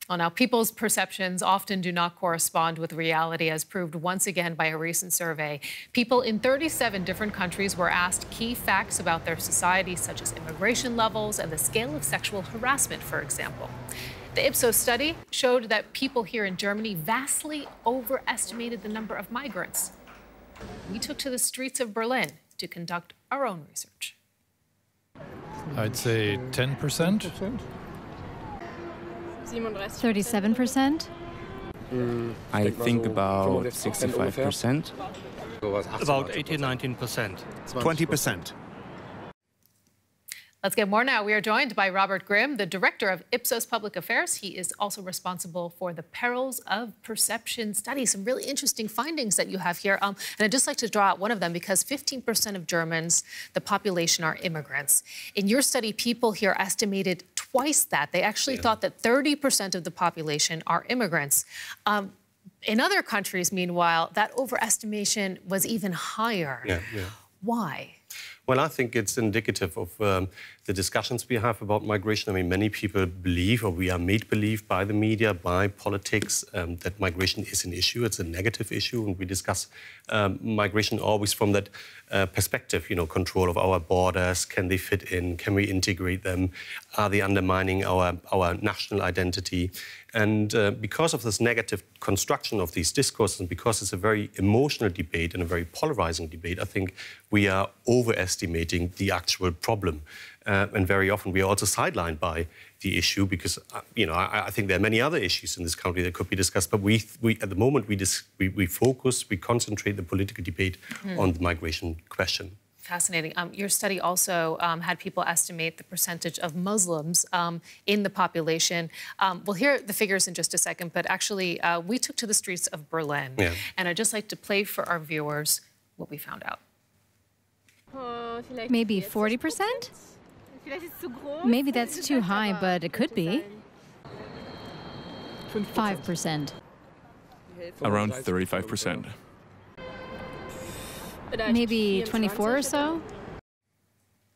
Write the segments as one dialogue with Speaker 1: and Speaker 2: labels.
Speaker 1: Well, now, people's perceptions often do not correspond with reality, as proved once again by a recent survey. People in 37 different countries were asked key facts about their society, such as immigration levels and the scale of sexual harassment, for example. The Ipsos study showed that people here in Germany vastly overestimated the number of migrants. We took to the streets of Berlin to conduct our own research.
Speaker 2: I'd say 10%.
Speaker 3: 37%?
Speaker 4: I think about 65%.
Speaker 5: About 18–19%.
Speaker 6: 20%.
Speaker 1: Let's get more now. We are joined by Robert Grimm, the director of Ipsos Public Affairs. He is also responsible for the perils of perception study. Some really interesting findings that you have here. And I'd just like to draw out one of them because 15% of Germans, the population, are immigrants. In your study, people here estimated twice that. They actually thought that 30% of the population are immigrants. In other countries, meanwhile, that overestimation was even higher. Why?
Speaker 7: Well, I think it's indicative of the discussions we have about migration. I mean, many people believe, or we are made believe by the media, by politics, that migration is an issue. It's a negative issue, and we discuss migration always from that perspective. You know, control of our borders. Can they fit in? Can we integrate them? Are they undermining our national identity? And because of this negative construction of these discourses, and because it's a very emotional debate and a very polarizing debate, I think we are overestimating the actual problem. And very often we are also sidelined by the issue because, you know, I think there are many other issues in this country that could be discussed. But we at the moment, we concentrate the political debate on the migration question.
Speaker 1: Fascinating. Your study also had people estimate the percentage of Muslims in the population. We'll hear the figures in just a second, but actually we took to the streets of Berlin. And I'd just like to play for our viewers what we found out.
Speaker 3: Maybe 40%? Maybe that's too high, but it could be. 5%.
Speaker 4: Around 35%.
Speaker 3: Maybe 24 or so?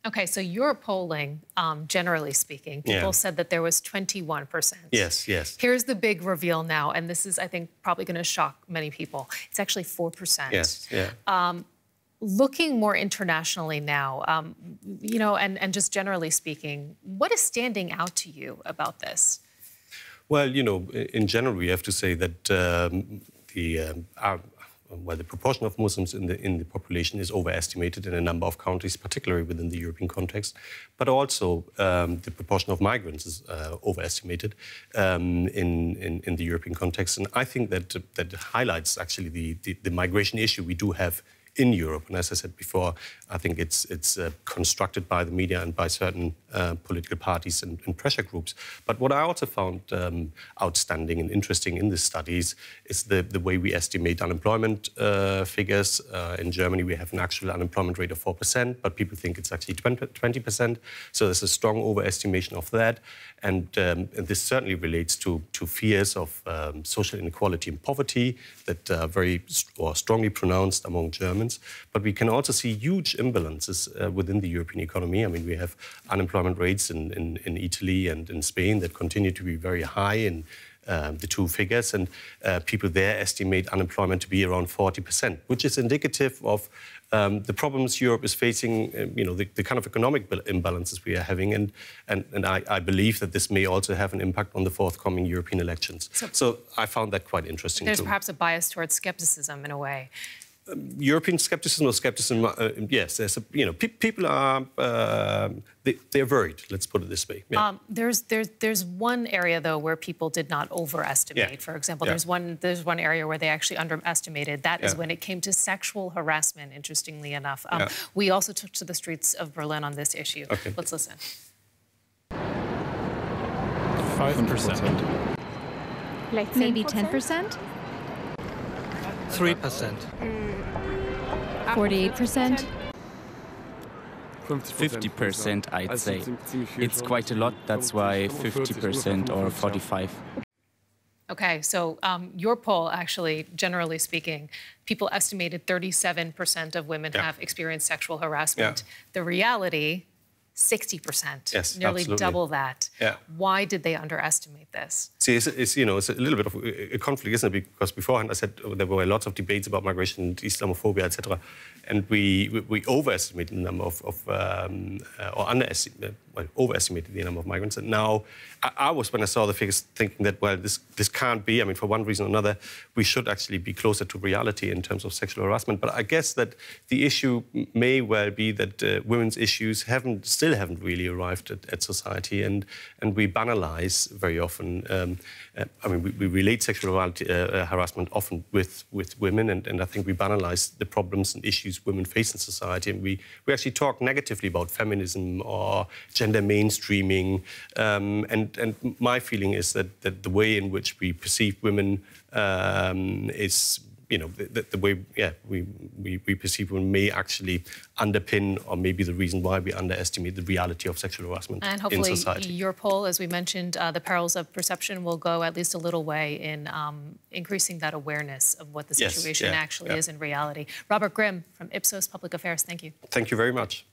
Speaker 1: Okay, so your polling, generally speaking, people said that there was 21%.
Speaker 7: Yes, yes.
Speaker 1: Here's the big reveal now, and this is, I think, probably going to shock many people. It's actually 4%.
Speaker 7: Yes, yeah.
Speaker 1: Looking more internationally now, you know, and just generally speaking, what is standing out to you about this?
Speaker 7: Well, you know, in general, we have to say that the proportion of Muslims in the population is overestimated in a number of countries, particularly within the European context. But also the proportion of migrants is overestimated in the European context. And I think that highlights actually the migration issue we do have in Europe. And as I said before, I think it's constructed by the media and by certain political parties and pressure groups. But what I also found outstanding and interesting in the studies is the way we estimate unemployment figures. In Germany, we have an actual unemployment rate of 4%, but people think it's actually 20%. So there's a strong overestimation of that. And this certainly relates to fears of social inequality and poverty that are very strongly pronounced among Germans. But we can also see huge imbalances within the European economy. I mean, we have unemployment rates in Italy and in Spain that continue to be very high in the two figures. And people there estimate unemployment to be around 40%, which is indicative of the problems Europe is facing, you know, the kind of economic imbalances we are having. And I believe that this may also have an impact on the forthcoming European elections. So I found that quite interesting,
Speaker 1: There's
Speaker 7: too.
Speaker 1: perhaps a bias towards skepticism in a way.
Speaker 7: European skepticism or skepticism, yes. There's you know, people are they're worried. Let's put it this way. Yeah.
Speaker 1: There's one area though where people did not overestimate. For example, there's one area where they actually underestimated. That is when it came to sexual harassment. Interestingly enough, we also took to the streets of Berlin on this issue.
Speaker 7: Okay.
Speaker 1: Let's listen.
Speaker 2: 5%.
Speaker 3: Maybe 10%?
Speaker 5: 3%.
Speaker 3: 48%?
Speaker 4: 50%, I'd say. It's quite a lot, that's why 50% or 45%.
Speaker 1: Okay, so your poll, actually, generally speaking, people estimated 37% of women have experienced sexual harassment. The reality, 60%,
Speaker 7: yes,
Speaker 1: nearly
Speaker 7: absolutely.
Speaker 1: double that.
Speaker 7: Yeah.
Speaker 1: Why did they underestimate this?
Speaker 7: See, it's a little bit of a conflict, isn't it? Because beforehand I said there were lots of debates about migration and Islamophobia, etc., and we overestimated the number or underestimated, overestimated the number of migrants. And now I was, when I saw the figures, thinking that, well, this can't be. I mean, for one reason or another, we should actually be closer to reality in terms of sexual harassment. But I guess that the issue may well be that women's issues still haven't really arrived at society, and we banalize very often. I mean, we relate sexual harassment often with women, and I think we banalize the problems and issues women face in society, and we actually talk negatively about feminism or gender mainstreaming. And my feeling is that the way in which we perceive women is, the way we perceive women may actually underpin or maybe the reason why we underestimate the reality of sexual harassment in society.
Speaker 1: And hopefully your poll, as we mentioned, the perils of perception, will go at least a little way in increasing that awareness of what the situation actually is in reality. Robert Grimm from Ipsos Public Affairs, thank you.
Speaker 7: Thank you very much.